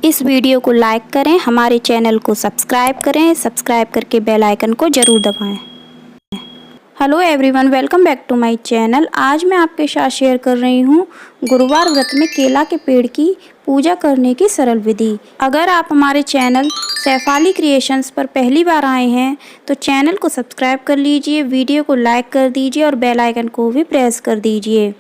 इस वीडियो को लाइक करें, हमारे चैनल को सब्सक्राइब करें, सब्सक्राइब करके बेल आइकन को ज़रूर दबाएं। Hello everyone, welcome back to my channel. आज मैं आपके साथ शेयर कर रही हूँ गुरुवार व्रत में केला के पेड़ की पूजा करने की सरल विधि। अगर आप हमारे चैनल सैफाली क्रिएशंस पर पहली बार आए हैं तो चैनल को सब्सक्राइब कर लीजिए, वीडियो को लाइक कर दीजिए और बेल आइकन को भी प्रेस कर दीजिए।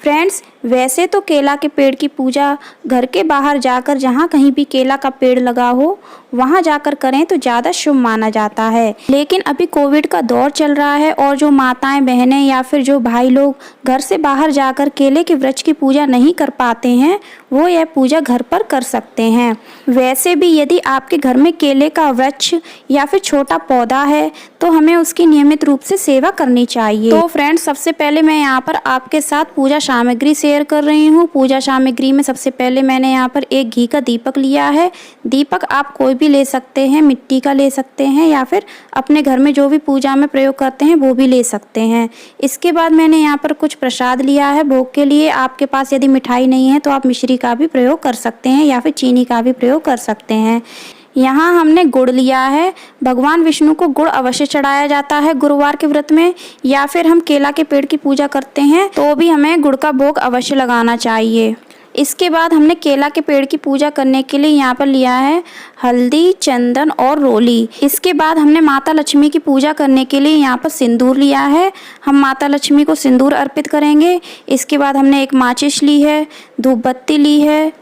फ्रेंड्स, वैसे तो केला के पेड़ की पूजा घर के बाहर जाकर, जहाँ कहीं भी केला का पेड़ लगा हो वहाँ जाकर करें तो ज़्यादा शुभ माना जाता है। लेकिन अभी कोविड का दौर चल रहा है और जो माताएं, बहनें या फिर जो भाई लोग घर से बाहर जाकर केले के वृक्ष की पूजा नहीं कर पाते हैं, वो यह पूजा घर पर कर सकते हैं। वैसे भी यदि आपके घर में केले का वृक्ष या फिर छोटा पौधा है तो हमें उसकी नियमित रूप से सेवा करनी चाहिए। तो फ्रेंड्स, सबसे पहले मैं यहाँ पर आपके साथ पूजा सामग्री शेयर कर रही हूँ। पूजा सामग्री में सबसे पहले मैंने यहाँ पर एक घी का दीपक लिया है। दीपक आप कोई भी ले सकते हैं, मिट्टी का ले सकते हैं या फिर अपने घर में जो भी पूजा में प्रयोग करते हैं वो भी ले सकते हैं। इसके बाद मैंने यहाँ पर कुछ प्रसाद लिया है भोग के लिए। आपके पास यदि मिठाई नहीं है तो आप मिश्री का भी प्रयोग कर सकते हैं या फिर चीनी का भी प्रयोग कर सकते हैं। यहाँ हमने गुड़ लिया है। भगवान विष्णु को गुड़ अवश्य चढ़ाया जाता है गुरुवार के व्रत में, या फिर हम केला के पेड़ की पूजा करते हैं तो भी हमें गुड़ का भोग अवश्य लगाना चाहिए। इसके बाद हमने केला के पेड़ की पूजा करने के लिए यहाँ पर लिया है हल्दी, चंदन और रोली। इसके बाद हमने माता लक्ष्मी की पूजा करने के लिए यहाँ पर सिंदूर लिया है। हम माता लक्ष्मी को सिंदूर अर्पित करेंगे। इसके बाद हमने एक माचिस ली है, धूप बत्ती ली है।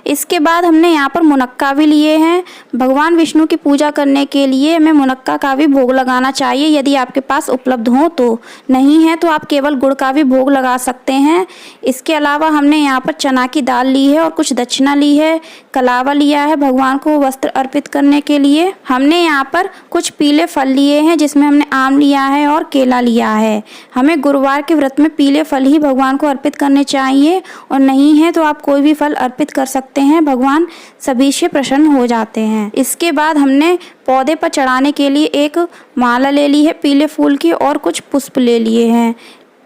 इसके बाद हमने यहाँ पर मुनक्का भी लिए हैं। भगवान विष्णु की पूजा करने के लिए हमें मुनक्का का भी भोग लगाना चाहिए यदि आपके पास उपलब्ध हो तो। नहीं है तो आप केवल गुड़ का भी भोग लगा सकते हैं। इसके अलावा हमने यहाँ पर चना की दाल ली है और कुछ दक्षिणा ली है। कलावा लिया है भगवान को वस्त्र अर्पित करने के लिए। हमने यहाँ पर कुछ पीले फल लिए हैं जिसमें हमने आम लिया है और केला लिया है। हमें गुरुवार के व्रत में पीले फल ही भगवान को अर्पित करने चाहिए, और नहीं है तो आप कोई भी फल अर्पित कर सकते हैं। भगवान सभी से प्रसन्न हो जाते हैं। इसके बाद हमने पौधे पर चढ़ाने के लिए एक माला ले ली है पीले फूल की और कुछ पुष्प ले लिए हैं।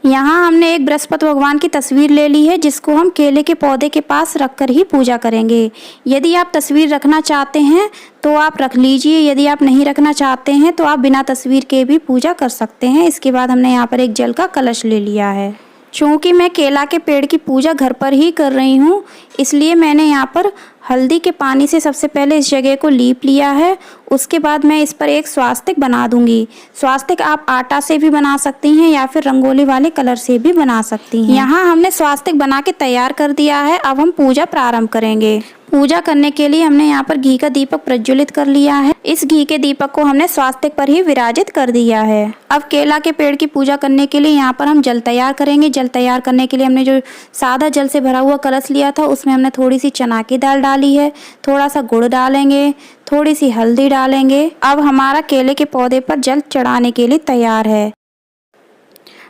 यहाँ हमने एक बृहस्पति भगवान की तस्वीर ले ली है जिसको हम केले के पौधे के पास रखकर ही पूजा करेंगे। यदि आप तस्वीर रखना चाहते हैं तो आप रख लीजिए, यदि आप नहीं रखना चाहते हैं तो आप बिना तस्वीर के भी पूजा कर सकते हैं। इसके बाद हमने यहाँ पर एक जल का कलश ले लिया है। चूँकि मैं केला के पेड़ की पूजा घर पर ही कर रही हूँ, इसलिए मैंने यहाँ पर हल्दी के पानी से सबसे पहले इस जगह को लीप लिया है। उसके बाद मैं इस पर एक स्वास्तिक बना दूंगी। स्वास्तिक आप आटा से भी बना सकती हैं या फिर रंगोली वाले कलर से भी बना सकती हैं। यहाँ हमने स्वास्तिक बना के तैयार कर दिया है। अब हम पूजा प्रारंभ करेंगे। पूजा करने के लिए हमने यहाँ पर घी का दीपक प्रज्वलित कर लिया है। इस घी के दीपक को हमने स्वास्तिक पर ही विराजित कर दिया है। अब केला के पेड़ की पूजा करने के लिए यहाँ पर हम जल तैयार करेंगे। जल तैयार करने के लिए हमने जो सादा जल से भरा हुआ कलश लिया था उसमें हमने थोड़ी सी चना की दाल डाली है, थोड़ा सा गुड़ डालेंगे, थोड़ी सी हल्दी डालेंगे। अब हमारा केले के पौधे पर जल चढ़ाने के लिए तैयार है।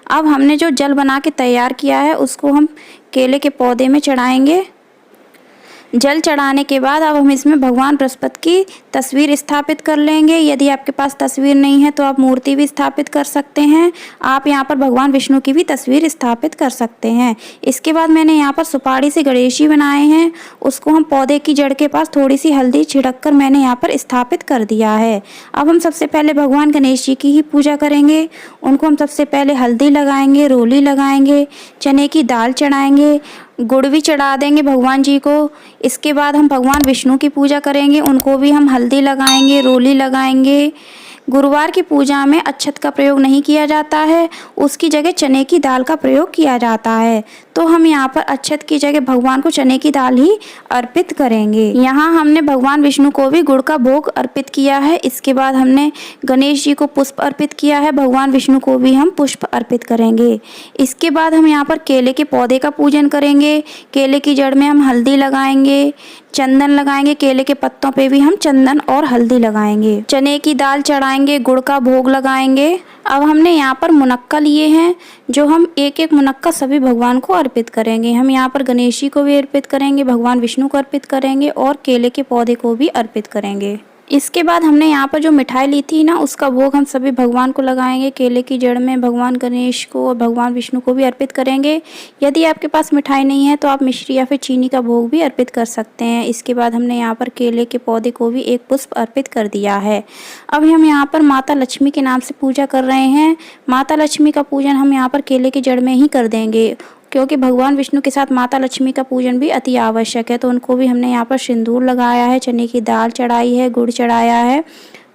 अब हमने जो जल बना के तैयार किया है उसको हम केले के पौधे में चढ़ाएंगे। जल चढ़ाने के बाद अब हम इसमें भगवान बृहस्पति की तस्वीर स्थापित कर लेंगे। यदि आपके पास तस्वीर नहीं है तो आप मूर्ति भी स्थापित कर सकते हैं। आप यहाँ पर भगवान विष्णु की भी तस्वीर स्थापित कर सकते हैं। इसके बाद मैंने यहाँ पर सुपारी से गणेश जी बनाए हैं। उसको हम पौधे की जड़ के पास थोड़ी सी हल्दी छिड़क कर मैंने यहाँ पर स्थापित कर दिया है। अब हम सबसे पहले भगवान गणेश जी की ही पूजा करेंगे। उनको हम सबसे पहले हल्दी लगाएंगे, रोली लगाएंगे, चने की दाल चढ़ाएंगे, गुड़ भी चढ़ा देंगे भगवान जी को। इसके बाद हम भगवान विष्णु की पूजा करेंगे। उनको भी हम हल्दी लगाएंगे, रोली लगाएंगे। गुरुवार की पूजा में अक्षत का प्रयोग नहीं किया जाता है, उसकी जगह चने की दाल का प्रयोग किया जाता है। तो हम यहाँ पर अक्षत की जगह भगवान को चने की दाल ही अर्पित करेंगे। यहाँ हमने भगवान विष्णु को भी गुड़ का भोग अर्पित किया है। इसके बाद हमने गणेश जी को पुष्प अर्पित किया है। भगवान विष्णु को भी हम पुष्प अर्पित करेंगे। इसके बाद हम यहाँ पर केले के पौधे का पूजन करेंगे। केले की जड़ में हम हल्दी लगाएंगे, चंदन लगाएंगे। केले के पत्तों पे भी हम चंदन और हल्दी लगाएंगे। चने की दाल चढ़ाएंगे, गुड़ का भोग लगाएंगे। अब हमने यहाँ पर मुनक्का लिए हैं जो हम एक एक मुनक्का सभी भगवान को अर्पित करेंगे। हम यहाँ पर गणेश जी को भी अर्पित करेंगे, भगवान विष्णु को अर्पित करेंगे और केले के पौधे को भी अर्पित करेंगे। इसके बाद हमने यहाँ पर जो मिठाई ली थी ना, उसका भोग हम सभी भगवान को लगाएंगे। केले की जड़ में भगवान गणेश को और भगवान विष्णु को भी अर्पित करेंगे। यदि आपके पास मिठाई नहीं है तो आप मिश्री या फिर चीनी का भोग भी अर्पित कर सकते हैं। इसके बाद हमने यहाँ पर केले के पौधे को भी एक पुष्प अर्पित कर दिया है। अब हम यहाँ पर माता लक्ष्मी के नाम से पूजा कर रहे हैं। माता लक्ष्मी का पूजन हम यहाँ पर केले की जड़ में ही कर देंगे, क्योंकि भगवान विष्णु के साथ माता लक्ष्मी का पूजन भी अति आवश्यक है। तो उनको भी हमने यहाँ पर सिंदूर लगाया है, चने की दाल चढ़ाई है, गुड़ चढ़ाया है,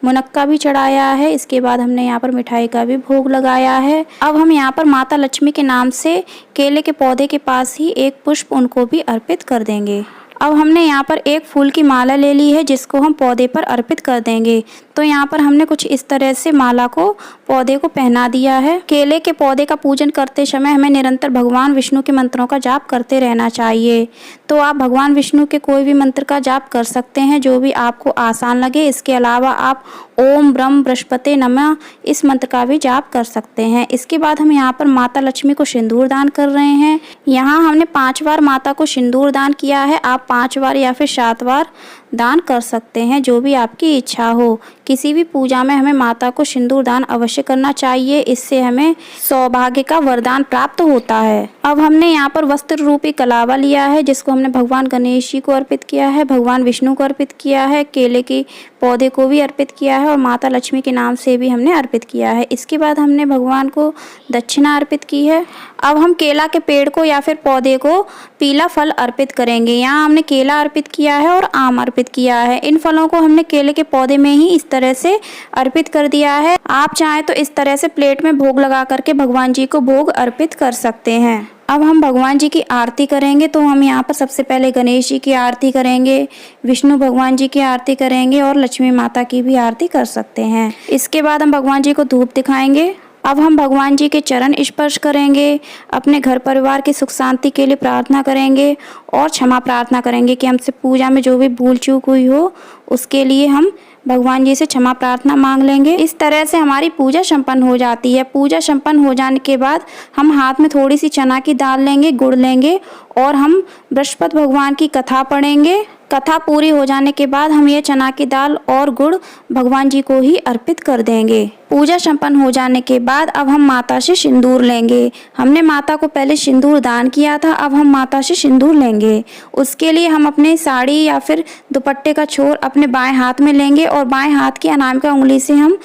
मुनक्का भी चढ़ाया है। इसके बाद हमने यहाँ पर मिठाई का भी भोग लगाया है। अब हम यहाँ पर माता लक्ष्मी के नाम से केले के पौधे के पास ही एक पुष्प उनको भी अर्पित कर देंगे। अब हमने यहाँ पर एक फूल की माला ले ली है, जिसको हम पौधे पर अर्पित कर देंगे। तो यहाँ पर हमने कुछ इस तरह से माला को पौधे को पहना दिया है। केले के पौधे का पूजन करते समय हमें निरंतर भगवान विष्णु के मंत्रों का जाप करते रहना चाहिए। तो आप भगवान विष्णु के कोई भी मंत्र का जाप कर सकते हैं, जो भी आपको आसान लगे। इसके अलावा आप ओम ब्रह्म बृहस्पति नमः इस मंत्र का भी जाप कर सकते हैं। इसके बाद हम यहाँ पर माता लक्ष्मी को सिंदूर दान कर रहे हैं। यहाँ हमने 5 बार माता को सिंदूर दान किया है। आप 5 बार या फिर 7 बार दान कर सकते हैं, जो भी आपकी इच्छा हो। किसी भी पूजा में हमें माता को सिंदूर दान अवश्य करना चाहिए। इससे हमें सौभाग्य का वरदान प्राप्त होता है। अब हमने यहाँ पर वस्त्र रूपी कलावा लिया है, जिसको हमने भगवान गणेश जी को अर्पित किया है, भगवान विष्णु को अर्पित किया है, केले के पौधे को भी अर्पित किया है और माता लक्ष्मी के नाम से भी हमने अर्पित किया है। इसके बाद हमने भगवान को दक्षिणा अर्पित की है। अब हम केला के पेड़ को या फिर पौधे को पीला फल अर्पित करेंगे। यहाँ हमने केला अर्पित किया है और आम अर्पित किया है। इन फलों को हमने केले के पौधे में ही इस तरह से अर्पित कर दिया है। आप चाहें तो इस तरह से प्लेट में भोग लगा करके भगवान जी को भोग अर्पित कर सकते हैं। अब हम भगवान जी की आरती करेंगे। तो हम यहाँ पर सबसे पहले गणेश जी की आरती करेंगे, विष्णु भगवान जी की आरती करेंगे और लक्ष्मी माता की भी आरती कर सकते हैं। इसके बाद हम भगवान जी को धूप दिखाएंगे। अब हम भगवान जी के चरण स्पर्श करेंगे, अपने घर परिवार की सुख शांति के लिए प्रार्थना करेंगे और क्षमा प्रार्थना करेंगे कि हमसे पूजा में जो भी भूल चूक हुई हो उसके लिए हम भगवान जी से क्षमा प्रार्थना मांग लेंगे। इस तरह से हमारी पूजा संपन्न हो जाती है। पूजा संपन्न हो जाने के बाद हम हाथ में थोड़ी सी चना की दाल लेंगे, गुड़ लेंगे और हम बृहस्पति भगवान की कथा पढ़ेंगे। कथा पूरी हो जाने के बाद हम ये चना की दाल और गुड़ भगवान जी को ही अर्पित कर देंगे। पूजा संपन्न हो जाने के बाद अब हम माता से सिंदूर लेंगे। हमने माता को पहले सिंदूर दान किया था, अब हम माता से सिंदूर लेंगे। उसके लिए हम अपने साड़ी या फिर दुपट्टे का छोर अपने बाएं हाथ में लेंगे और बाएं हाथ की अनामिका उंगली से हम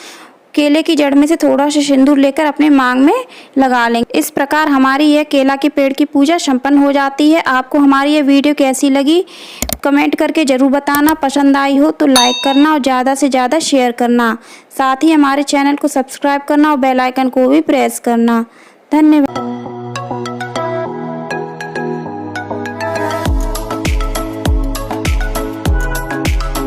केले की जड़ में से थोड़ा सा सिंदूर लेकर अपने मांग में लगा लेंगे। इस प्रकार हमारी यह केला के पेड़ की पूजा संपन्न हो जाती है। आपको हमारी ये वीडियो कैसी लगी कमेंट करके ज़रूर बताना। पसंद आई हो तो लाइक करना और ज़्यादा से ज़्यादा शेयर करना। साथ ही हमारे चैनल को सब्सक्राइब करना और बेल आइकन को भी प्रेस करना। धन्यवाद।